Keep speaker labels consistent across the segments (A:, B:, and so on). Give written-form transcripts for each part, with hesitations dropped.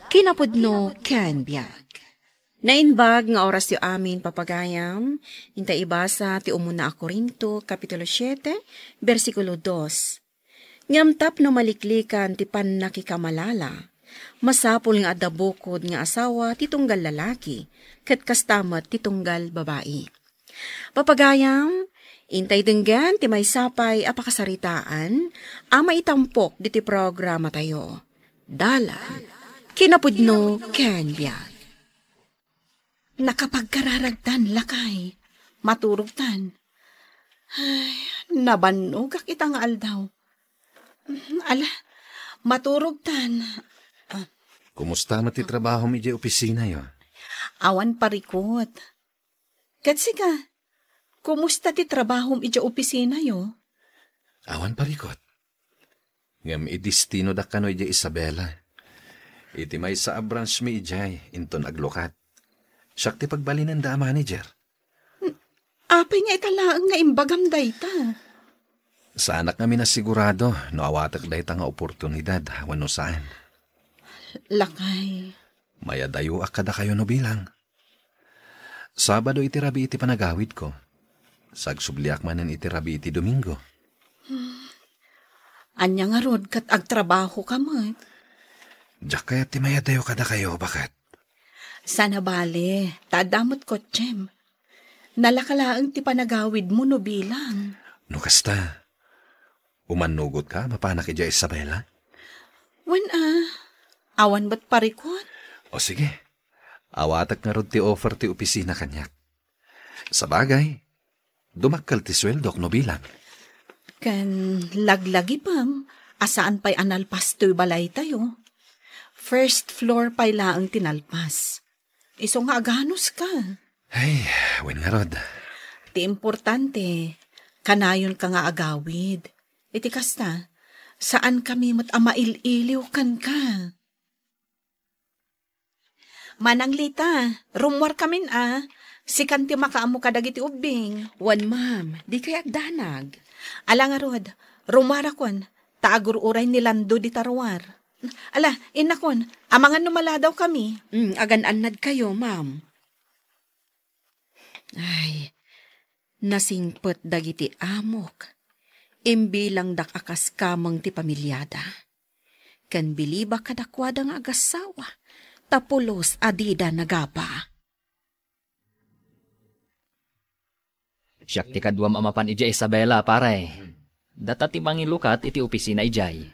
A: Kinapudno ken biag. Nainbag nga oras yu amin papagayam, hinta ibasa ti umuna a Corinto, Kapitulo 7, versikulo 2. Ngamtap no maliklikan ti pannakikamalala, masapul nga adabukod nga asawa ti tunggal lalaki, ket kastamat ti tunggal babae. Papagayam, intay denggan ti may sapay apakasaritaan, ama itampok di ti programa tayo. Kinapudno ken biag.
B: Nakapagkararagtan, lakay. Maturugtan. Ay, nabanog kita nga aldaw. Ala, maturugtan.
C: Kumusta mati trabaho mi di opisina yo?
B: Awan parikot. Katsi ka, kumusta ti trabaho mi di opisina yo?
C: Awan parikot. Ngam idistino da kano iti Isabela. Iti may sa branch mi ijay, inton aglokat. Siyak ti pagbalinan da manager.
B: Apay nga italaang nga imbagam dayta.
C: Sa anak kami na sigurado, no awatak dayta nga oportunidad, wano saan.
B: Lakay.
C: Mayadayo akada kayo no bilang. Sabado iti rabi iti panagawid ko. Sagsubliak manen iti rabi iti Domingo.
B: Anya nga rod kat agtrabaho ka mo.
C: Diyak kaya ti mayadayo kada kayo, bakit?
B: Sana bale, tadamot ko, Chem. Nalakalaang ti panagawid mo no bilang.
C: No kasta, umanugot ka, mapanak ija Isabela?
B: Awan ba't parikot?
C: O sige, awatak nga rod ti offer ti opisina kanyak. Sa bagay, dumakkal ti sweldok no bilang.
B: Kan laglagi pam, asaan pa'y analpas to'y balay tayo. First floor pa'y laang tinalpas. Iso nga aganos ka.
C: Ay, wen nga rod.
B: Ti importante, kanayon ka nga agawid. Iti kasta, saan kami mat amaililiw kan ka? Manang Lita, rumwar kamin sikan ti makaamo kadag iti ubing.
A: Wan ma'am, di kay agdanag.
B: Ala nga rod, rumara kon, taagururay ni Lando di tarwar. Ala, inakon, amangan numala daw kami.
A: Agan-anad kayo, ma'am. Ay, nasingpet dagiti amok. Imbilang dak akas kamang ti pamilyada. Kan biliba kadakwada nga agasawa, tapulos adida nagapa.
D: Siyak ti kadwam amapan ija Isabela, pare. Data ti mangilukat iti opisina ijay.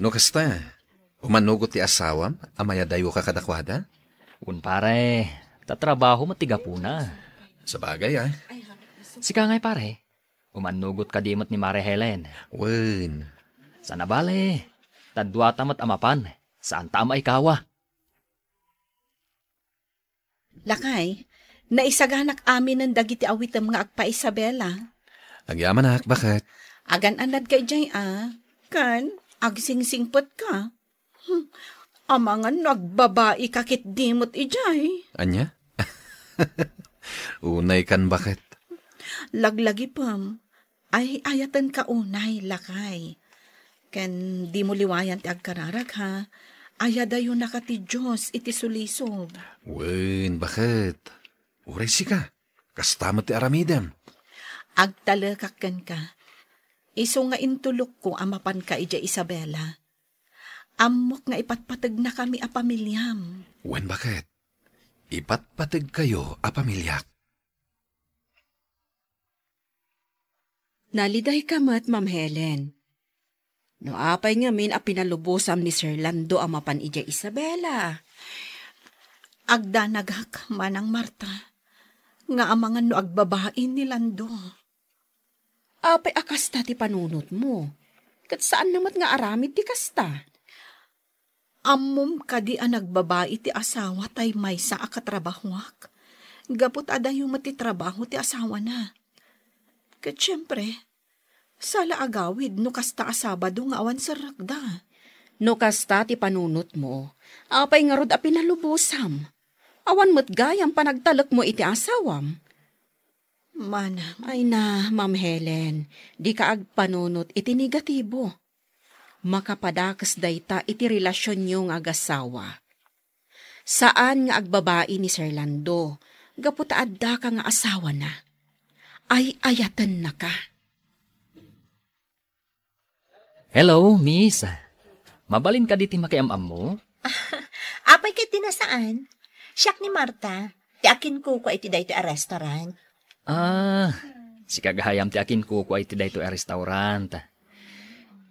C: No kasta, umanugot ti asawam, amayadayo ka kadakwada?
D: Pare, tatrabaho mo tigapuna.
C: Sa bagay
D: Sika ngay pare, umanugot ka dimot ni Mare Helen.
C: Wen.
D: Sana bale, tadwata mat amapan, saan tama ikawa?
B: Lakay, naisaganak amin ng dagiti awitam nga agpa Isabela.
C: Agyaman ak, bakit?
B: Agan-anad ka ijay kan, agsingsingpot ka. Amangan nagbabae kakit dimot ijay.
C: Anya? Unay kan bakit?
B: Laglagi pam, ay ayatan ka unay, lakay. Ken di mo liwayan ti agkararag ha, ayadayo na ka ti Diyos iti sulisog.
C: Wen, bakit? Uray sika, kastamat ti aramidem.
B: Agtalakakan ka. Iso nga intulok ko amapan ka ija Isabela. Amok nga ipatpatag na kami a pamilyam.
C: Wen, bakit? Ipatpatag kayo a pamilyak.
A: Naliday ka mat, Ma'am Helen. No apay nga min a pinalubosam ni Sir Lando amapan ija Isabela.
B: Agdanagak manang Marta. Nga amangan no agbabain ni Lando.
A: Apay akasta ti panunot mo. Kat saan namat nga aramid ti kasta?
B: Ammom kadi ang nagbabae ti asawa tay may sa akatrabahwak. Gapot adayo mati trabaho ti asawa na. Kat syempre, sala agawid no kasta asabado nga awan sa rakda.
A: No kasta ti panunot mo, apay nga rod a pinalubosam. Awan mo't gayam panagtalak mo iti asawam.
B: Manang,
A: Ay na, Ma'am Helen, di ka agpanunot iti negatibo. makapadakas dayta iti relasyon nyo nga agasawa. Saan nga agbabae ni Sir Lando, gaputa adda ka nga asawa na. Ay ayatan na ka.
D: Hello, miss. Mabalin ka diti makiamam mo?
E: Apay kay tinasaan? Siyak ni Marta. Ti akin ko iti dayto a restaurant.
D: Si kagahayam ti akin ko ay ti dayto a restaurant.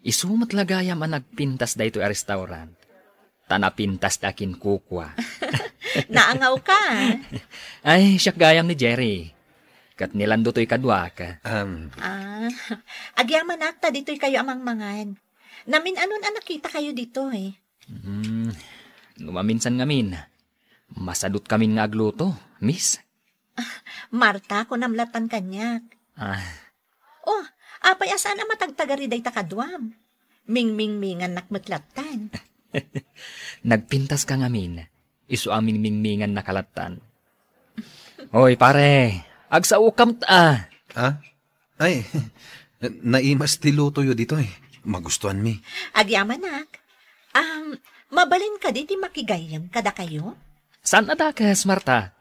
D: Isumat lagayam ang nagpintas dayto a restaurant. Tanapintas ti akin kukwa.
E: Naangaw ka.
D: Ay, siyak gayam ni Jerry. Kat nilando to'y kadwak.
E: Agyaman akta dito'y kayo amang mangan. Namin anon ang nakita kayo dito eh.
D: Numaminsan ngamin. Masadot kamin nga agluto, miss.
E: Marta, kunamlatan kanyak. Oh, apay asaan ang matagtagari day takadwam. Ming-ming-mingan nakmatlatan.
D: Nagpintas ka ngamin. Isu amin mingmingan nakalatan. Hoy, pare. Agsaukam ta.
C: Ay, naimas ti luto yo dito eh. Magustuhan mi.
E: Agyaman ak. Mabalin ka diti makigayam kada kayo?
D: Saan adakas, Marta?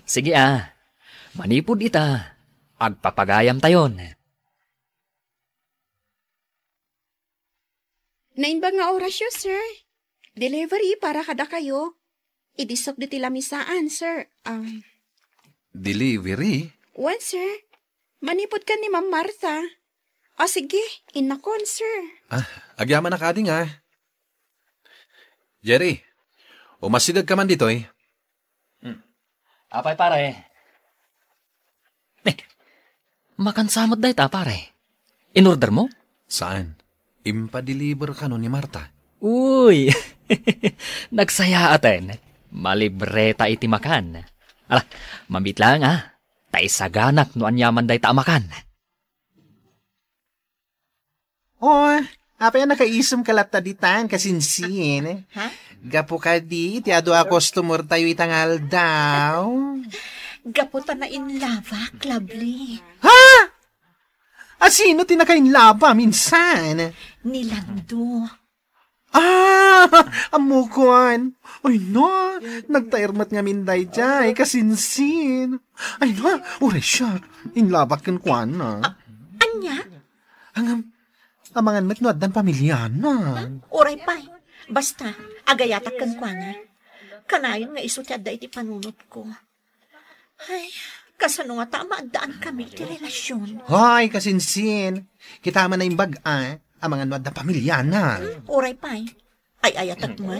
D: Sige manipod ita. Agpapagayam tayon.
A: Nainba nga orasyo, sir. Delivery para kada kayo. Idisok di tilamisaan, sir.
C: Delivery?
A: Well, sir. Manipod ka ni Ma'am Martha. Sige, inakon, sir.
C: Agyaman na kading Jerry, umasidag ka man dito eh.
D: Apay, pare. Makansamot day ta, pare. In-order mo?
C: Saan? Impa-deliver ka no ni Marta.
D: Uy! Nagsaya aten. Malibreta iti makan. Mamit lang tay saganak no anyaman day ta makan.
F: Apa yan nakaisum kalat taditan kasinsin.
E: Ha?
F: Gapo ka di, tiado a customer tayo itangal daw.
E: Gaputan na in lava, lovely.
F: Sino tinakain laba minsan?
E: Nilando.
F: Amukon. Ay no, nagtairmat nga minday jay, kasinsin. Ay no, ure siya, inlabak kan kwan na.
E: Anya?
F: Amangan matnuad dan pamilya na.
E: Uray pay. Basta, agayatak kan kwa na. Kanayon nga isutyad da iti panunot ko. Ay, kasano nga tama daan kami iti relasyon.
F: Hoy, kasinsin. Kita man na yung bag, amangan nuad dan pamilya na.
E: Uray pay. Ay ayatak mo.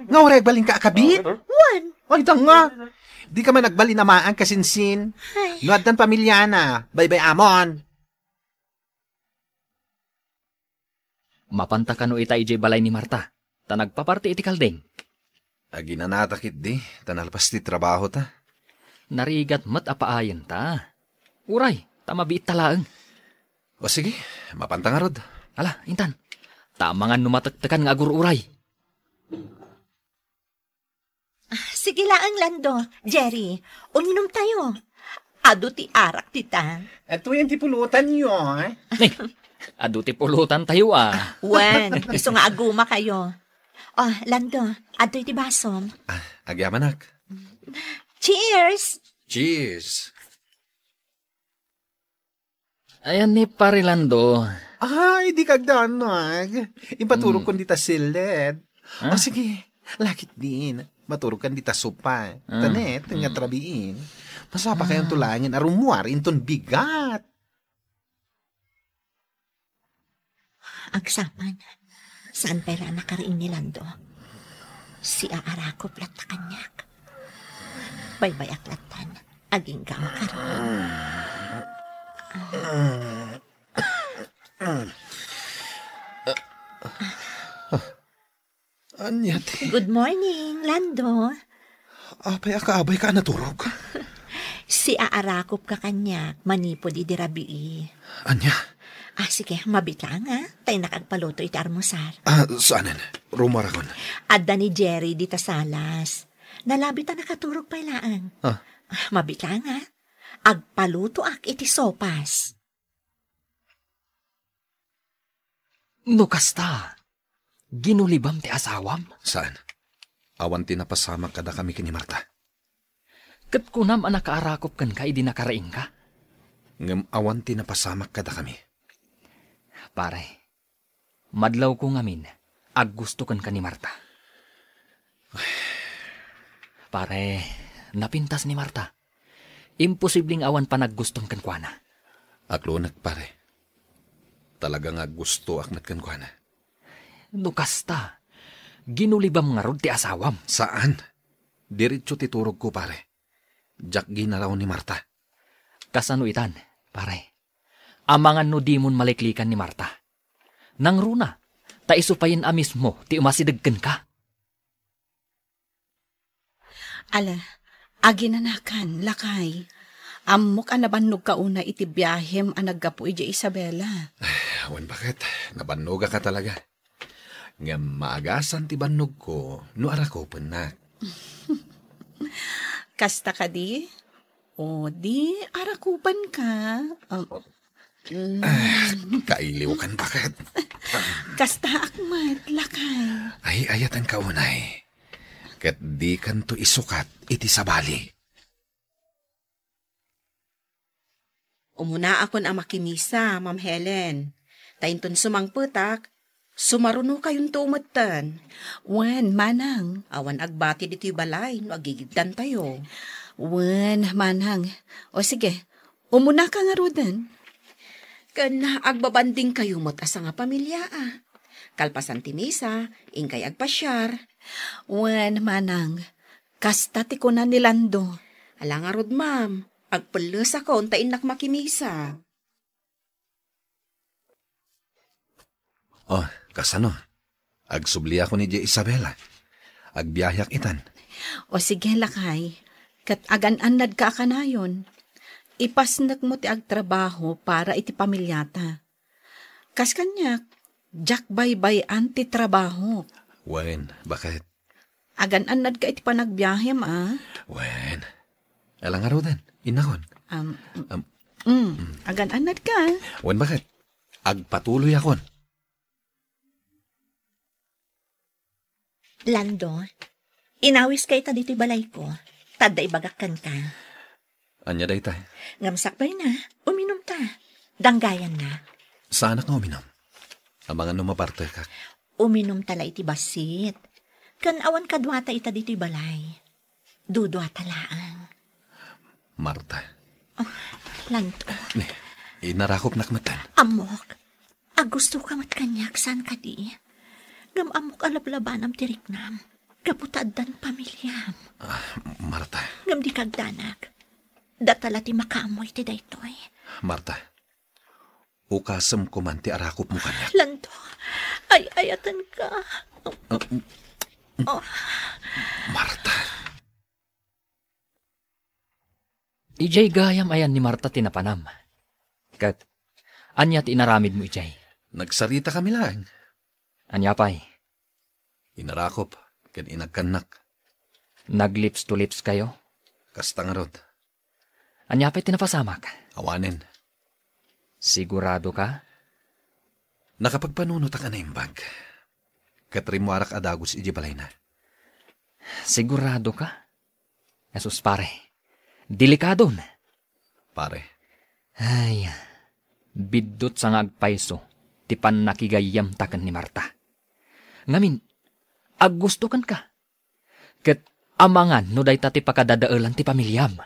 F: Nga ureg baling ka akabit?
E: Juan.
F: Ay, tanga. Di ka man nagbali namaan kasinsin.
E: Ay.
F: Nuad dan pamilya na. Bye-bye, amon.
D: Mapanta ka no ita ijay balay ni Marta. Ta nagpaparte iti kaldeng.
C: Aginanatakit di. Tanalpas ti trabaho ta.
D: Narigat mat apaayan ta. Uray, tamabiit talaang.
C: O sige, mapanta nga rod.
D: Intan. Tamangan numatagtakan nga agur-uray.
E: Sige laang Lando. Jerry, uminom tayo. Ado ti arak tita.
F: Ito yung tipulutan nyo,
D: Aduti pulutan tayo
E: Wen, gusto nga aguma kayo. Lando, ado iti basom.
C: Agyamanak.
E: Cheers!
C: Cheers!
D: Ayan ni Parilando.
F: Ay, di kagdanag. Ipaturog kon dita silid. Sige, lakit din. Maturog kan dita supa. Tanet, nga trabiin. Masapa kayong tulangin, arumuar, inton bigat.
E: Agsaman, saan pera nakariin ni Lando? Si Aarakop lat na kanyak. Baybay aklatan, aging gama karoon.
C: Anyat.
E: Good morning, Lando.
C: Apay akaabay ka naturog.
E: Si Aarakop ka kanyak, manipod idirabii.
C: Anya?
E: Sige, mabitlang Tay nakagpaluto iti armusar.
C: Saanan? Rumarakon.
E: Adda ni Jerry dita salas. Nalabit nakaturog pa ilaan. Mabitlang Agpaluto ak iti sopas.
D: No kasta. Ginulibam ti asawam?
C: Saan? Awan tinapasama kada kami kini Marta.
D: Kat kunam anak kaarakop kan ka, idi nakaraing ka?
C: Ngam awan tinapasama kada kami.
D: Pare, madlaw ko ngamin, ag gusto kan ka ni Marta. Pare, napintas ni Marta. Imposibleng awan pa nagguston kan kwa na.
C: Aklonat pare. Talaga nga gusto akmat kan kwa na.
D: Nukasta, ginulibam nga rod ti asawam.
C: Saan? Diretso titurog ko pare. Jak ginaraw ni Marta.
D: Kasano itan, pare? Amangan no dimon maliklikan ni Marta. Nang runa, ta isupayin amis mo, ti umasidagkan ka.
B: Ala, aginanakan, lakay. Amok anabannog ka una iti biyahem anaggapo iti Isabela.
C: Awan bakit? Nabannoga ka talaga. Nga maagasan ti bannog ko, no arako na.
B: Kasta ka di? O di, arakupan ka.
C: Kailiw kan bakit?
B: Kasta akmat, lakay.
C: Ay ayatan ka unay. Kat di kan to isukat iti sabali.
A: Umuna akon ang makimisa, Ma'am Helen. Tainton sumangputak, sumaruno kayong tumatan.
B: Wan, manang.
A: Awan agbati dito'y balay, no agigigdan tayo.
B: Wan, manang. O sige, umuna ka nga rodan.
A: Kana agbabanding kayo mo't asa nga pamilya ah. Kalpasan ti misa, ingkay agpasyar.
B: Wan, manang. Kasta ti ko na nilando.
A: Ala nga rod, ma'am. Agpulos ako, untain nak makimisa.
C: Oh, kasano? Agsubli ako ni J. Isabela. Agbiyayak itan.
B: O sige, lakay. Kat agan-anad ka kanayon. Ipasnak mo ti agtrabaho para iti pamilyata. Kas kanyak, jak baybay anti trabaho.
C: Wen, bakit?
B: Agan-anad ka iti panagbiyahem, ah.
C: Wen, alang araw din, inakon.
B: Agan-anad ka.
C: Wen, bakit? Agpatuloy akon.
E: Lando, inawis kay ta dito'y balay ko. Tada ibagakan ka.
C: Anya day tay?
E: Ngamsakbay na, uminom ta. Danggayan na.
C: Saan ako uminom? Abangan no maparte ka.
E: Uminom tala iti basit. Kan awan kadwata ita dito'y balay. Dudwa talaang.
C: Marta.
E: Lando.
C: Inarakop nakmatan.
E: Amok. Agusto ka matkanyak, saan ka di? Ngam amok alablaban am tiriknam. Kaputad dan pamilyam.
C: Marta.
E: Ngam di kagdanag. Datala ti makaamoy ti daytoy.
C: Marta. Ukasem ko man ti arakop mo kanya.
E: Lando, ay ayatan ka.
C: Marta.
D: Ijay gayam ayan ni Marta tinapanam. Kat, anya ti inaramid mo ijay?
C: Nagsarita kami lang.
D: Anya pa'y?
C: Inarakop, kan inagkanak.
D: Naglips to lips kayo?
C: Kastangarod.
D: Anya pa'y tinapasamak?
C: Awanin.
D: Sigurado ka?
C: Nakapagpanunot ang anaimbag. Katrimuarak adagos iji balay na.
D: Sigurado ka? Jesus pare, delikado na.
C: Pare.
D: Ay, bidot sa nga agpaiso, tipan nakigayam takan ni Marta. Ngamin, aggustukan ka. Ket amangan no day tati pakadadaalan ti pamilyam.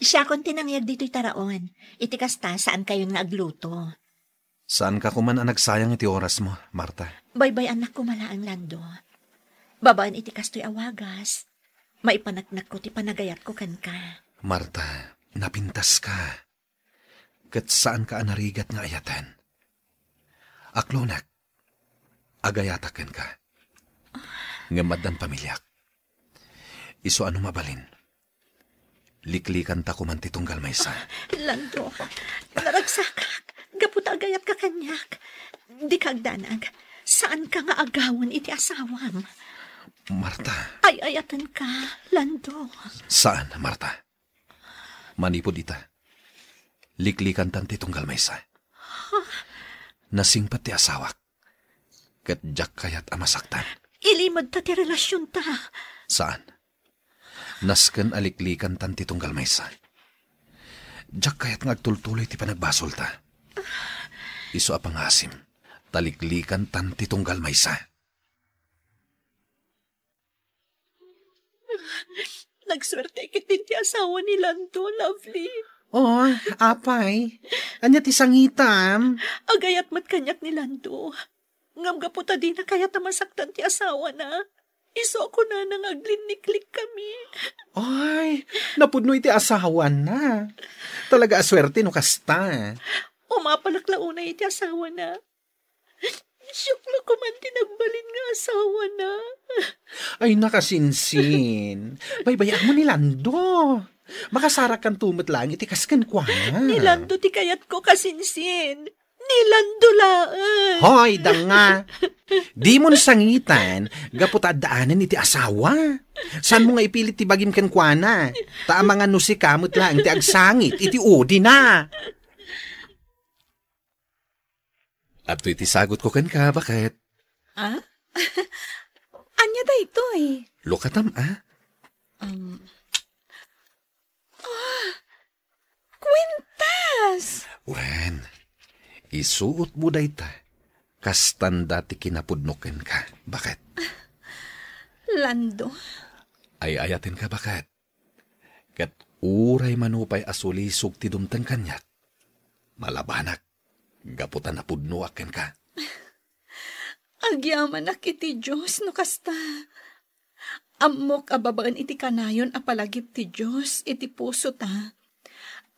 E: Siya kon tinangyag dito'y taraon. Iti kasta, saan kayo nga agluto?
C: Saan ka kuman ang nagsayang iti oras mo, Marta?
E: Baybay anak ko malaang Lando. Babaan iti kasto'y awagas. Maipanagnak ko ti panagayat ko kan ka.
C: Marta, napintas ka. Kat saan ka anarigat nga ayatan? Aklonak, agayataken ka. Ngamadan pamilyak. Iso ano mabalin? Liklikan ta kuman ti tunggal maysa.
E: Lando, naragsakak. Gapot agayat ka kanyak. Di kagdanag. Saan ka nga agawon iti asawam?
C: Marta.
E: Ay ayatan ka, Lando.
C: Saan, Marta? Manipod ita. Liklikan tan ti tunggal maysa. Nasingpat ti asawak. Kat jak kayat amasaktan.
E: Ilimod ta ti relasyon ta.
C: Saan? Nasken aliklikan tan ti tunggal maysa. Jak kayat ngagtultuloy ti panagbasol ta. Isu apang asim. Taliklikan tan ti tunggal maysa.
E: Nagswerte kitin ti asawa ni Lando, lovely.
F: Oh, apay. Anya ti sangitam.
E: Agayat mat kanyak ni Lando. Ngam gaputa di na kaya tamasaktan ti asawa na. Iso ko na nang agliniklik kami.
F: Ay, napudno iti asawan na. Talaga aswerte no kasta.
E: Umapalaklauna iti asawa na. Syuklo ko man tinagbalin nga asawa na.
F: Ay, nakasinsin. Baybayaan mo ni Lando. Makasarak kan tumot lang iti kaskan kwa na.
E: Ni Lando ti kayat ko kasinsin. Ni Lando laan.
F: Hoy, danga. Di mo nasangitan, gaputa daanan iti asawa. San mo nga ipilit ti bagim kan kwa na? Taamang ano si kamot lang ti agsangit, iti udi na.
C: At iti sagot ko kan ka, bakit?
B: Ah? Anya da ito eh.
C: Lukatam,
B: Kwintas!
C: Wen, isuot mo day ta. Kastan dati kinapudnoken ka. Bakit?
B: Lando,
C: Ay ayatin ka, bakit? Kat uray manupay asulisog ti dumtang kanyak. Malabanak. Gaputan na pudnuaken ka.
B: agyaman na kiti Diyos no kasta. Amok ababaan iti kanayon apalagip ti Diyos iti puso ta.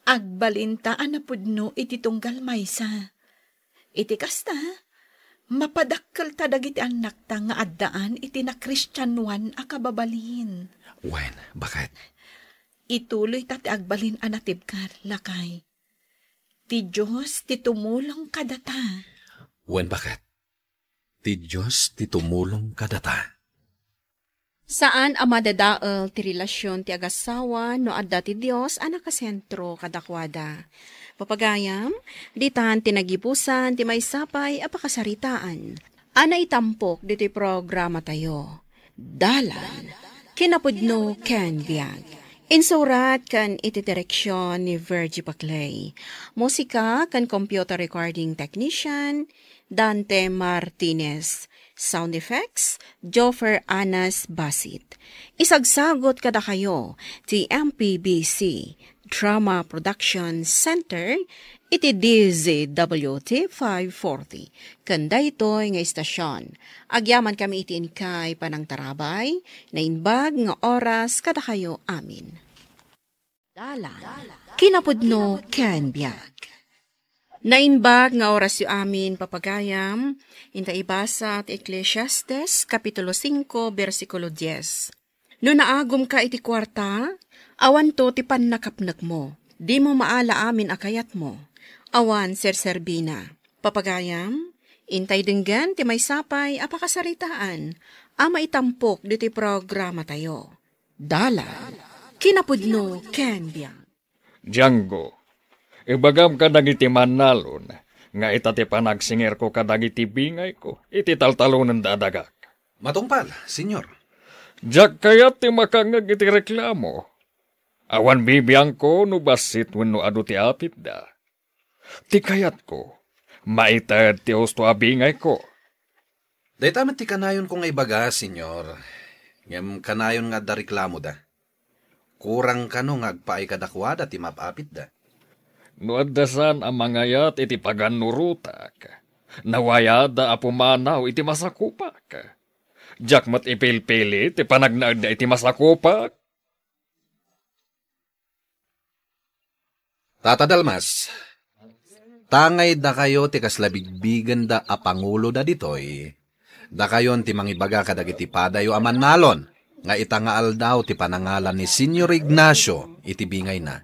B: Agbalintaan na pudno iti tunggal maysa. Iti kasta, mapadakkel ta dagiti anak ta nga addaan iti na Kristyanuan a kababalin.
C: Wen, bakit?
B: Ituloy ta ti agbalin a natibkar, lakay. Ti Diyos ti tumulong kadata.
C: Wen, bakit? Ti Diyos ti tumulong kadata.
A: Saan ang madadaal ti relasyon ti agasawa no adda ti Dios a nakasentro kadakwada. Papagayam, ditan tinagipusan ti maysapay a pakasaritaan. Ana itampok diti programa tayo. Dalan, kinapudno ken biag. Insurat kan iti direksyon ni Virgie Paclay. Musika kan computer recording technician Dante Martinez. Sound effects, Joffer Anas Basit. Isagsagot kada kayo, ti MPBC, Drama Production Center, iti DZWT 540. Kanda ito'y nga istasyon. Agyaman kami iti inkay panang tarabay, na inbag nga oras kada kayo amin. Dalan, kinapudno ken biag. Nainbag nga oras yu amin papagayam, inta ibasa at Ecclesiastes, Kapitulo 5, versikulo 10. No naagom ka iti kwarta, awan to ti pannakapnak mo, di mo maala amin akayat mo, awan serserbina. Papagayam, intay denggan ti may sapay apakasaritaan, ama itampok di ti programa tayo. Dalan, kinapudno ken biag.
D: Django, ibagam ka dagiti manalon, nga itati panagsinger ko ka dagiti bingay ko, iti taltalunan dadagak.
C: Matungpal, senyor.
D: Jak kayat ti makangag iti reklamo. Awan bibiyang ko no basit wenno adu ti apit da. Ti kayat ko, maitad ti husto abingay ko.
C: Daytamat ti kanayon ko nga ibaga, senyor. Ngem kanayon nga da reklamo da. Kurang kano nga agpaay kadakwada ti mapapit da.
D: No addasan ang mangayat iti paganurutak. Nawayada apumanaw iti masakupak. Jak mat ipilpili ti panagnaad iti masakupak.
C: Tata Dalmas, tangay da kayo ti kaslabigbigan da apangulo da ditoy. Da kayon ti mangibaga kadagiti padayo aman nalon. Nga itangaal daw ti panangalan ni Senyor Ignacio iti bingay na.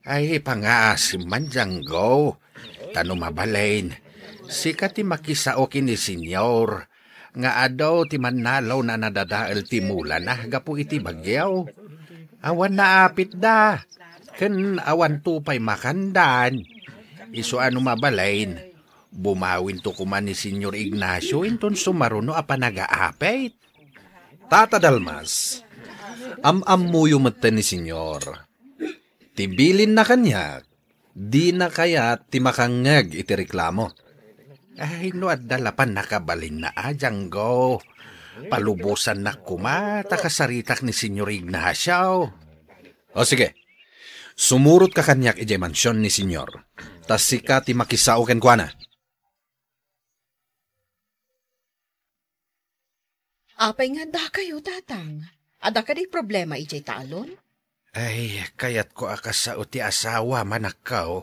G: Ay, pangaas man Django. Tano mabalain. Sika ti makisao kini senyor. Nga adaw ti manalaw na nadadaal ti mula na gapu iti bagyaw. Awan na apit da. Ken awan tupay makandan. Iso ano mabalain. Bumawin to kuman ni Senyor Ignacio inton sumaruno a panagaapit.
C: Tata Dalmas, am-amuyo mata ni Senyor. Tibilin na kanya, di na kaya ti makangag iti reklamo.
G: Ay, no at dalapan nakabalin na Janggo. Palubusan na kumata kasaritak ni Senyor Ignacio.
C: O sige, sumurot ka kanyak ijay mansyon ni Senyor. Tas sika ti makisao ken kuana.
A: Apay nga da kayo, tatang. Ada ka di problema ijay talon?
G: Ay, kayat ko akasao ti asawa manakaw.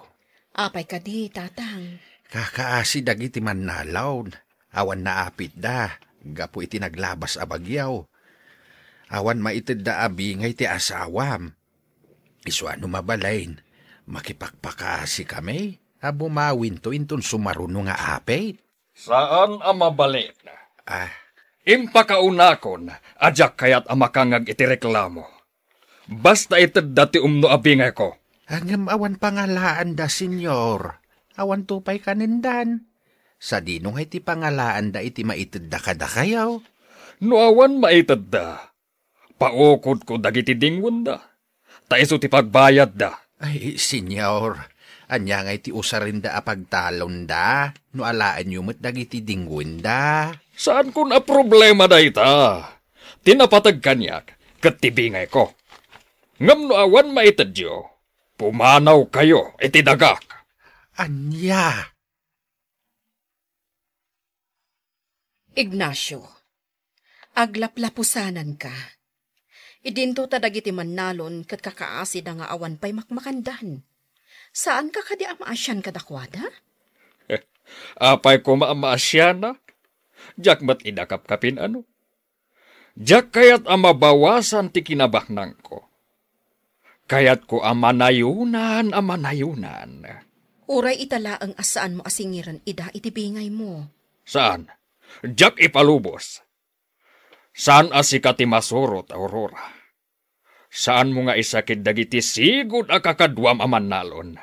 A: Apay ka di, tatang.
G: Kakaasi dagiti mannalaw. Awan naapit da. Gapo iti naglabas a bagyaw. Awan maited da abingay ti asawam. Iswano mabalain. Makipakpakaasi kami. Abumawin to inton sumaruno nga apit.
D: Saan ang mabalik?
G: Ah,
D: Impakaunakon, ajak kayat amakangag iti reklamo. Basta ited dati umno abingay ko.
G: hanggang awan pangalaan da, senyor. Awan tupay kanindan. Sa dinong iti pangalaan da iti maited da kada kayaw.
D: No awan maited da. Paukod ko dagiti dingon da. Taiso ti pagbayad da.
G: Ay, senyor. Anya nga iti usarin da apagtalon da. No alaan yung dagiti dingwin da.
D: Saan kun a problema da ita? Tinapatag kanyak, katibingay ko. Ngam no awan maited yo. Pumanaw kayo, iti dagak.
G: Anya?
A: Ignacio, aglaplapusanan ka. Idinto ta dagiti mannalon kat kakaasi da nga awan pay makmakandan. Saan ka kadi amaasyan kadakwada?
D: Apay ko maamaasyana? Jak mat idakap kapin ano? Jak kayat amabawasan ti kinabaknang ko. Kayat ko amanayunan.
A: Uray itala ang asaan mo asingiran ida itibingay mo.
D: Saan? Jak ipalubos. Saan asikati masurot, Aurora? Saan mo nga isakit dagiti sigud akakadwam amannalon?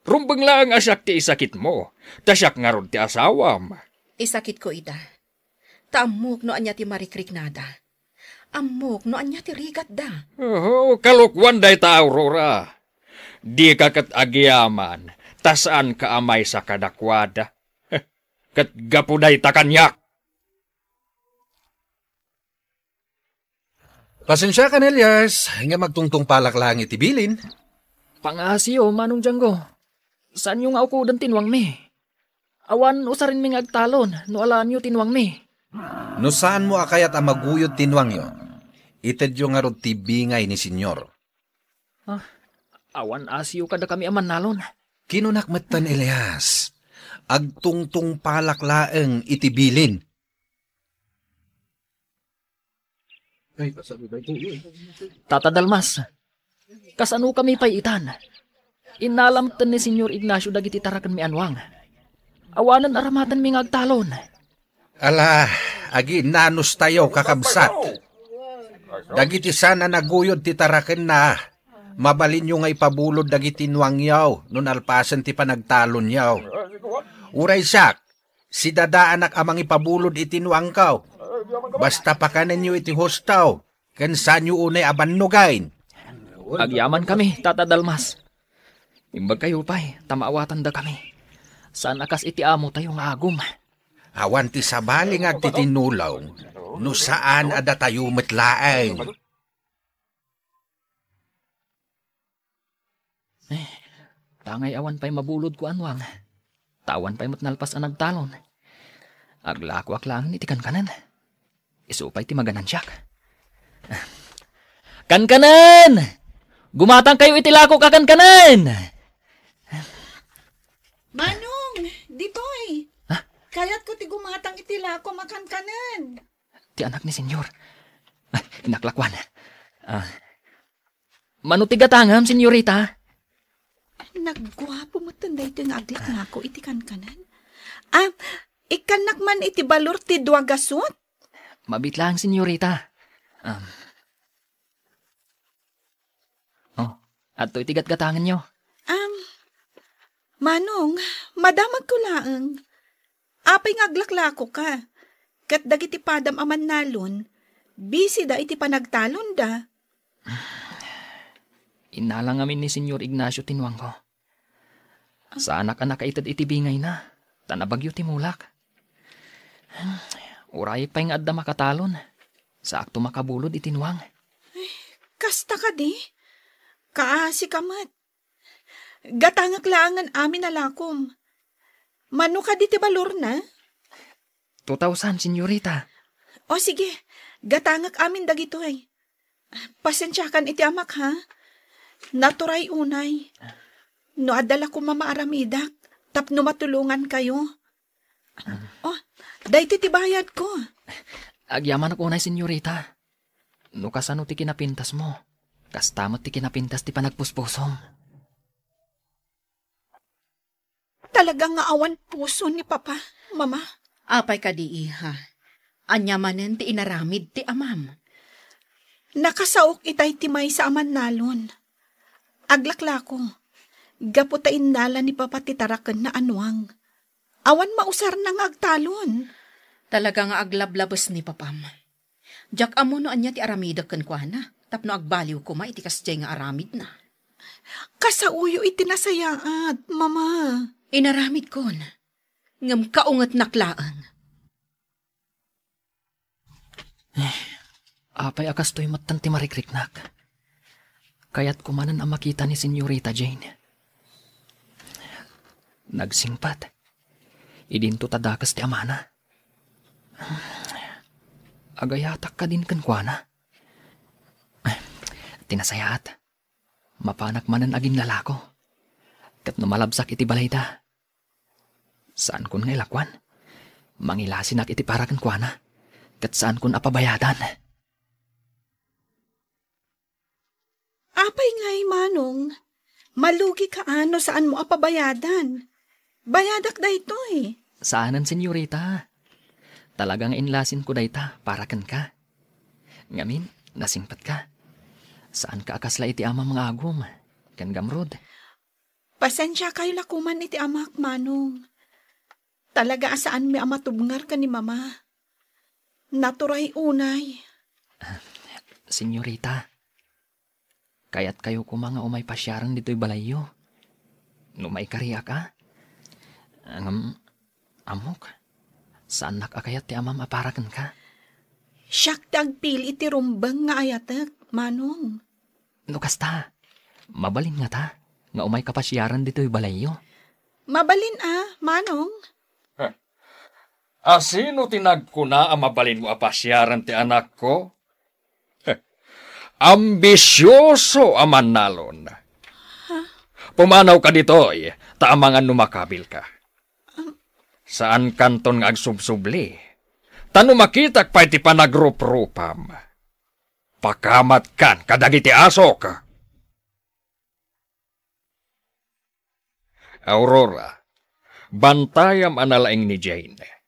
D: Rumbeng lang asyak ti isakit mo, tasyak nga ron ti asawam.
A: Isakit ko ida. Taamok no anya ti marikriknada. Amok no anya ti rigat da.
D: Oh, kalukwan day ta, Aurora. Di ka kat agyaman, tasaan ka amay sa kadakwada. Kat gapuday ta kanyak.
C: Pasensya ka, Nelias. Nga magtungtong palak lang itibilin.
H: Pangasiyo, Manong Django. Saan yung ako dan tinwang mi? Awan usarin mi agtalon, no alaan nyo tinwang mi.
C: No saan mo akayat ang maguyod tinwang yo? Ited yung nga ron tibingay ni Senyor.
H: Awan asiyo kada kami aman nalon.
C: Kinunakmatan, Elias. Agtungtong palak laeng itibilin.
H: Tata Dalmas, kasano kami payitan? Inalamtan ni Senyor Ignacio dagiti tarakan mi anwang. Awanan aramatan mi ngagtalon.
G: Ala, agi nanos tayo kakabsat. Dagiti sana naguyod ti taraken na. Mabalin nyo nga ipabulod dagiti nuang yaw, nun alpasan ti panagtalon yaw. Uray sak, si dadaanak amang ipabulod iti nuang kaw. Basta pakanan nyo iti hostaw, kansan nyo unay abannugain.
H: Agyaman kami, Tata Dalmas. Imbag kayo pa'y, tamaawatan da kami. Saan akas iti amo tayo nga agum?
G: Awan ti sabaling ag titinulaw, no saan ada tayo metlaeng.
H: Tangay awan pa'y mabulod ko anwang. Tawan pa'y matnalpas ang nagtalon. Aglakwak lang iti kankanan. Isupay ti maganan siyak. Kankanan! Gumatang kayo itilako ka kankanan!
B: Manong, ditoy.
H: Ha?
B: Kayat ko ti gumatang itilako makankanan.
H: Ti anak ni senyor. Inaklakwan. Manutigatangam, senyorita.
B: Nagguwapo mo tanday ti nga aglit nga ako iti kankanan. Ikanak man iti balor ti duwagasot.
H: Mabit lang, senyorita. Ato iti gatgatangan nyo.
B: Manong, madamag ko laeng. Apay ngaglaklako ka. Kat dagiti padam aman nalon, busy da iti panagtalon da.
H: Inalang amin ni Senyor Ignacio tinwang ko. Sa anak-anak itad itibingay na, tanabagyo timulak. Uray pa yung adda makatalon, sa akto makabulod itinwang.
B: Kasta ka di? Kaasi kamat. Gatangak laangan amin alakom. Mano ka di ti balor na?
H: 2,000, senyorita.
B: O sige, gatangak amin dagitoy. Pasensyakan iti amak ha. Naturay unay. No adala ko mamaaramidak, tapno matulungan kayo. Oh, dayti ti bayad ko.
H: Agyaman ako unay, senyorita. No kasano ti kinapintas mo, kastamot ti kinapintas ti panagpuspusong.
B: Talagang nga awan puso ni Papa, Mama.
A: Apay ka di iha. Anyamanen ti inaramid ti amam.
B: Nakasaok itay timay sa aman nalon. Aglaklako. Gaputain nala ni Papa titaraken na anwang. Awan mausar na nga agtalon.
A: Talaga nga aglablabos ni papam. Jak amo no anya ti aramid ken kuana. Tapno agbaliw ko ma iti kasjay nga aramid na.
B: Kasauyo iti nasayaat, Mama.
A: Inaramid kon. Ngam kaungat naklaang.
H: Apay akas to'y matanti marikriknak. Kaya't kumanan ang makita ni Senyorita Jane. Nagsingpat. Idinto tadakas ti amana. Agayatak ka din kankwana. Tinasayaat. Mapanak manan agin lalako. Kat numalabsak iti balayda. Saan kun ngay lakwan? Mangilasinak iti para kankwana. Kat saan kun apabayadan?
B: Apay ngay, Manong. Malugi ka ano saan mo apabayadan. Bayadak da ito eh.
H: Saanan, senyorita? Talagang inlasin ko dayta para kan ka. Ngamin, nasingpat ka. Saan ka akasla iti ama mga agum? Kan gamrod.
B: Pasensya kayo lakuman iti amak, Manong. Talaga asaan mi ama tubngar ka ni Mama. Naturay unay.
H: Senyorita, kaya't kayo ko mga umay pasyaran dito'y balayo. Numay kariya ka? Amok, saan nakakayat ti amam aparakan ka?
B: Siyak tagpil iti rumbang nga ayatek, Manong.
H: Kasta, mabalin nga ta, nga umay kapasyaran dito'y balayo.
B: Mabalin Manong.
D: Sino tinagkuna ang mabalin mo apasyaran ti anak ko? Ambisyoso aman nalon. Pumanaw ka dito'y, taamangan numakabil ka. Saan kanton nga agsubsubli? Tano makitak pa iti panagrup-rupam. Pakamat kan kadagiti asok. Aurora, bantayam analaing ni Jane.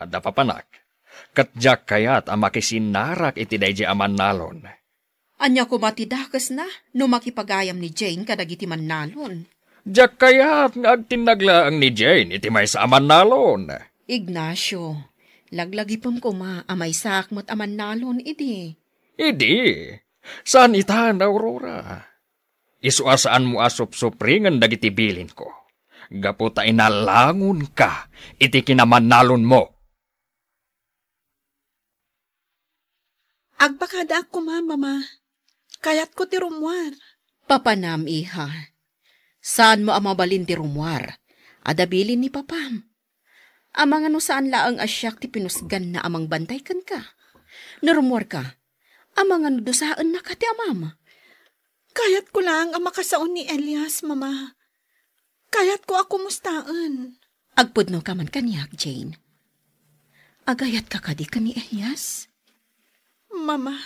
D: Adda papanak, katjak kayat ang makisinarak iti dayjay aman nalon.
A: Anya ko matidakas na, no makipagayam ni Jane kadagiti mannalon.
D: Jak kayat nga agtinaglaang ni Jane iti may sa aman nalon.
A: Ignacio, laglagipam ko amay sakmat aman nalon idi.
D: Idi, saan itahan, Aurora? Isuasaan mo asop-supringan dagiti bilin ko. Gaputa inalangon ka, iti kinaman nalon mo.
B: Agpakada ako, Mama. Kayat ko ti rumwar.
A: Papanam, iha. Saan mo amabalin ti rumwar? Adabilin ni papam. Amang ano saan laang asyak ti pinusgan na amang bantay kan ka. Narumwar ka. Amang ano dosaan na ka ti amama.
B: Kayat ko lang ang makasaon ni Elias, Mama. Kayat ko ako mustaan.
A: Agpudno ka man kanyak, Jane. Agayat ka kadi ka ni Elias?
B: Mama.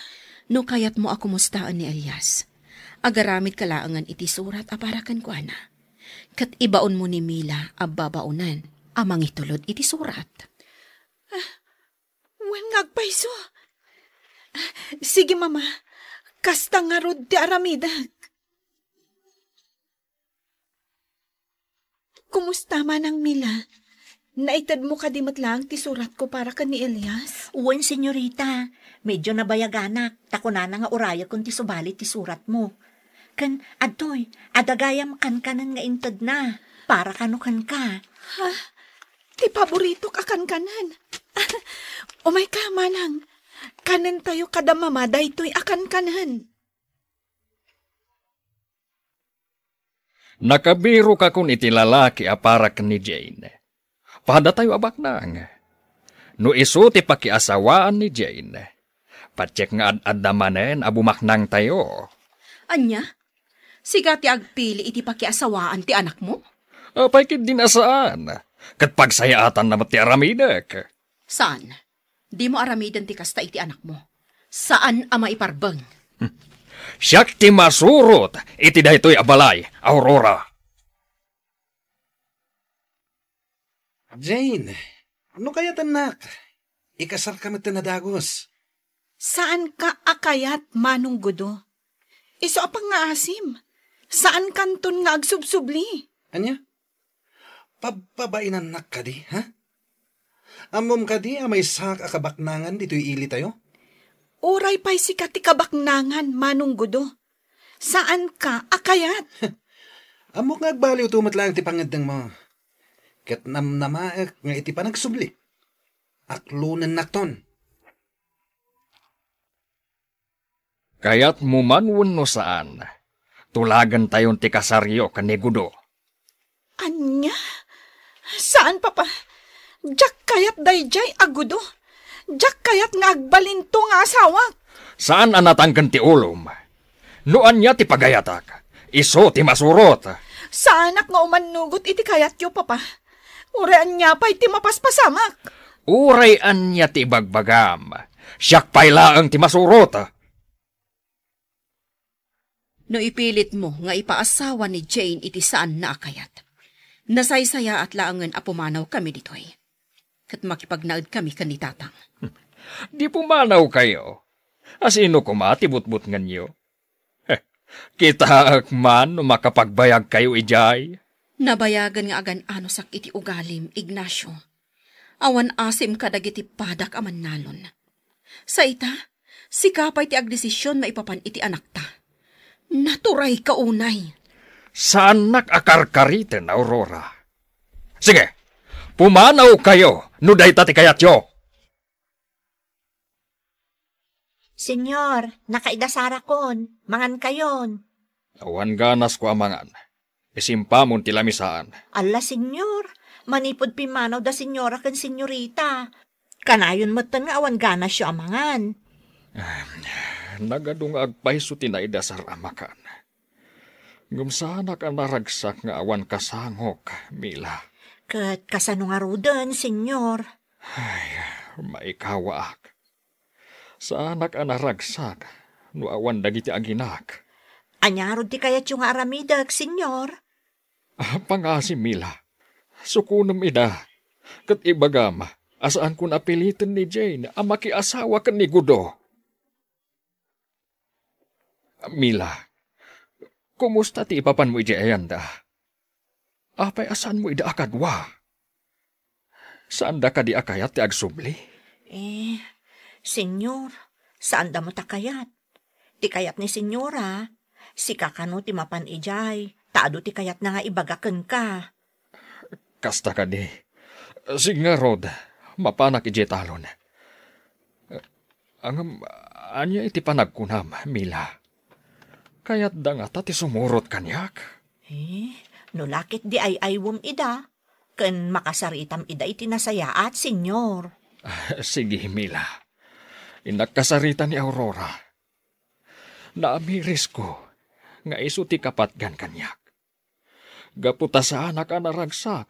A: No kayat mo ako mustaan ni Elias. Agaramid kalaangan iti surat aparakan ko ana. Kat ibaon mo ni Mila ababaunan amang itulod iti surat.
B: Wen ngagpayso. Sige, Mama. Kasta nga rod ti aramidag. Kumusta man ang Mila? Naitad mo ka dimot lang ti surat ko para ka ni Elias?
E: Uwan, senyorita. Medyo nabayaganak. Takuna na nga uraya kung ti subali ti surat mo. Kan, adoy, adagayam kankanan nga intad na. Para kanukan ka.
B: Ha? Ti paborito ka kankanan. Umay ka, manang. Kanan tayo kada mamada ito'y akan kanan.
D: Nakabiro ka kung iti lalaki aparak ni Jane. Pada tayo abak nang. No iso ti pakiasawaan ni Jane. Patsek nga ad-adamanen abumaknang tayo.
A: Anya? Siga ti agpili iti pakiasawaan ti anak mo?
D: Apay kit din asaan. Kat pagsayaatan na ti aramidek.
A: Saan? Di mo aramidan ti kasta iti anak mo. Saan ama iparbeng?
D: Siyak ti masurot. Iti dahito'y abalay, Aurora.
F: Jane, ano kaya tanak? Ikasar kami tinadagos.
B: Saan ka akayat, manong gudo? Iso apang nga asim. Saan kanton nga agsubsubli?
F: Anya? Pababainan nak ka di, ha? Amom ka di, amay sak akabaknangan dito'y ili tayo?
B: Uray pa'y sikat ti kabaknangan, manong gudo. Saan ka akayat?
F: Amo nga agbaliw tumat lang ti pangadang mo. Kat namnamaak nga iti panagsubli. Aklunan nakton.
D: Kaya't mumanwon no saan. Tulagan tayon ti kasaryo kanigudo.
B: Anya? Saan papa? Jak kayat dayjay agudo? Jak kayat nga agbalinto nga asawa?
D: Saan anatanggan ti ulom? Noan niya ti pagayatak. Iso ti masurot.
B: Saanak nga umanugot iti kayat yo papa? Urean niya pa'y ti mapaspasamak.
D: Urayan niya ti bagbagam. Siyak pa'y laang ti masurot.
A: No ipilit mo nga ipaasawa ni Jane iti saan na akayat. Nasaysaya at laangan apumanaw kami ditoy. Kat makipagnaad kami kanitatang.
D: Di pumanaw kayo. Asino kumatibut-but nganyo? Kita akman makapagbayag kayo ijay.
A: Nabayagan nga agan ano sak iti ugalim, Ignacio. Awan asim ka dagiti padak aman nalon. Sa ita, sikapay ti agdesisyon maipapan iti anak ta. Naturay ka unay.
D: Saan nakakarkariten, Aurora? Sige, pumanaw kayo, nuday tati kayatyo.
E: Senyor, nakaidasara kon. Mangan kayon.
D: Awan ganas ko amangan. Isimpamon ti lamisaan.
E: Ala, senyor. Manipod pimanaw da senyora kan senyorita. Kanayon matan nga awan ganas siya amangan.
D: Nagadung agpaiso tinaidasar amakan. Gumsana ka naragsak nga awan kasangok, Mila.
E: Kat kasano nga rudan, senyor.
D: Ay, maikawaak. Saanak anaragsak, no awan dagiti aginak.
E: Anyarod ti kayat yung aramidag, senyor.
D: Pangasi, Mila. Sukunam ida. Kat ibagam, asaan kun apilitan ni Jane, ang makiasawa ka ni Gudo. Mila, kumusta ti ipapan mo ijayanda? Apay asan mo ida akadwa? Saan da ka di akayat ti agsubli?
E: Senyor, saan da mo takayat? Ti kayat ni senyora, si kakano ti mapan ijay, taado ti kayat na nga ibagakan ka.
D: Kasta ka di. Sige nga, Rod, mapanak ijay talon. Anya iti panagkunam, Mila. Kaya't da nga ti sumurot kanyak.
E: No lakit di ay aywom ida, ken makasaritam ida iti nasayaat, senyor.
D: Sige, Mila. Inagkasarita ni Aurora. Naamiris ko nga iso ti kapatgan kanyak. Gaputa sa anak anaragsak,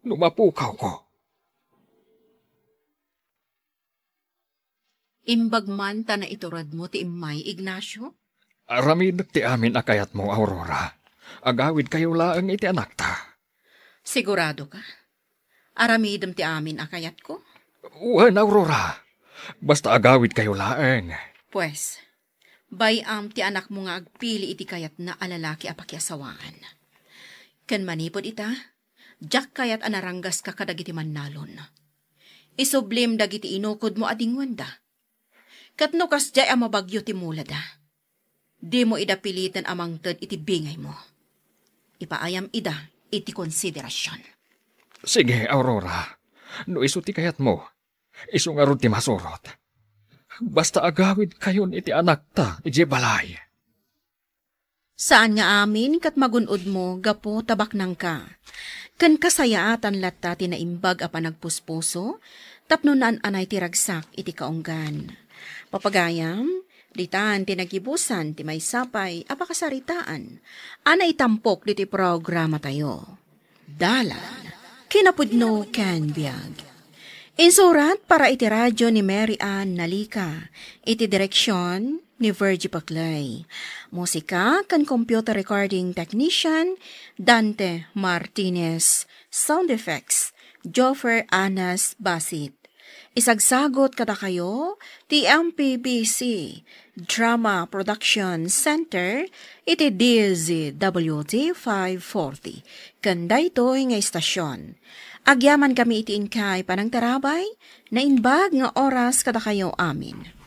D: lumapukaw ko.
A: Imbagman ta na iturad mo ti imay, Ignacio?
D: Aramid ti amin akayat mo, Aurora. Agawid kayo laang iti anak ta.
A: Sigurado ka? Aramidem ti amin akayat ko?
D: Uwan, Aurora. Basta agawid kayo laang.
A: Pues, bayam ti anak mo nga agpili iti kayat na alalaki apakiasawaan. Ken manipod ita, Jak kayat anaranggas ka kadagiti mannalon. Isublim dagiti inukod mo ading wanda. Katno kas jay ang mabagyo ti mulada. Di mo ida pilitan amang ted iti bingay mo. Ipaayam ida iti konsiderasyon.
D: Sige, Aurora. No iso ti kayat mo, iso nga ron ti masurot. Basta agawid kayon iti anak ta, iti balay.
A: Saan nga amin kat magunod mo, gapo tabak nang ka. Kan kasayaatan latta tinaimbag a panagpuspuso, tapno naan anay tiragsak iti kaunggan. Papagayam, ditaan tinagibusan ti may sapay apakasaritaan, ana itampok diti programa tayo. Dalan, kinapudno ken biag. Insurat para iti radyo ni Mary Ann Nalika, iti direksyon ni Virgie Paclay. Musika kan computer recording technician Dante Martinez. Sound effects Joffer Anas Basit. Isagsagot kada kayo ti MPBC Drama Production Center iti DZWT 540. Kanda ito'y nga istasyon. Agyaman kami iti inkay panang tarabay na inbag nga oras kada kayo amin.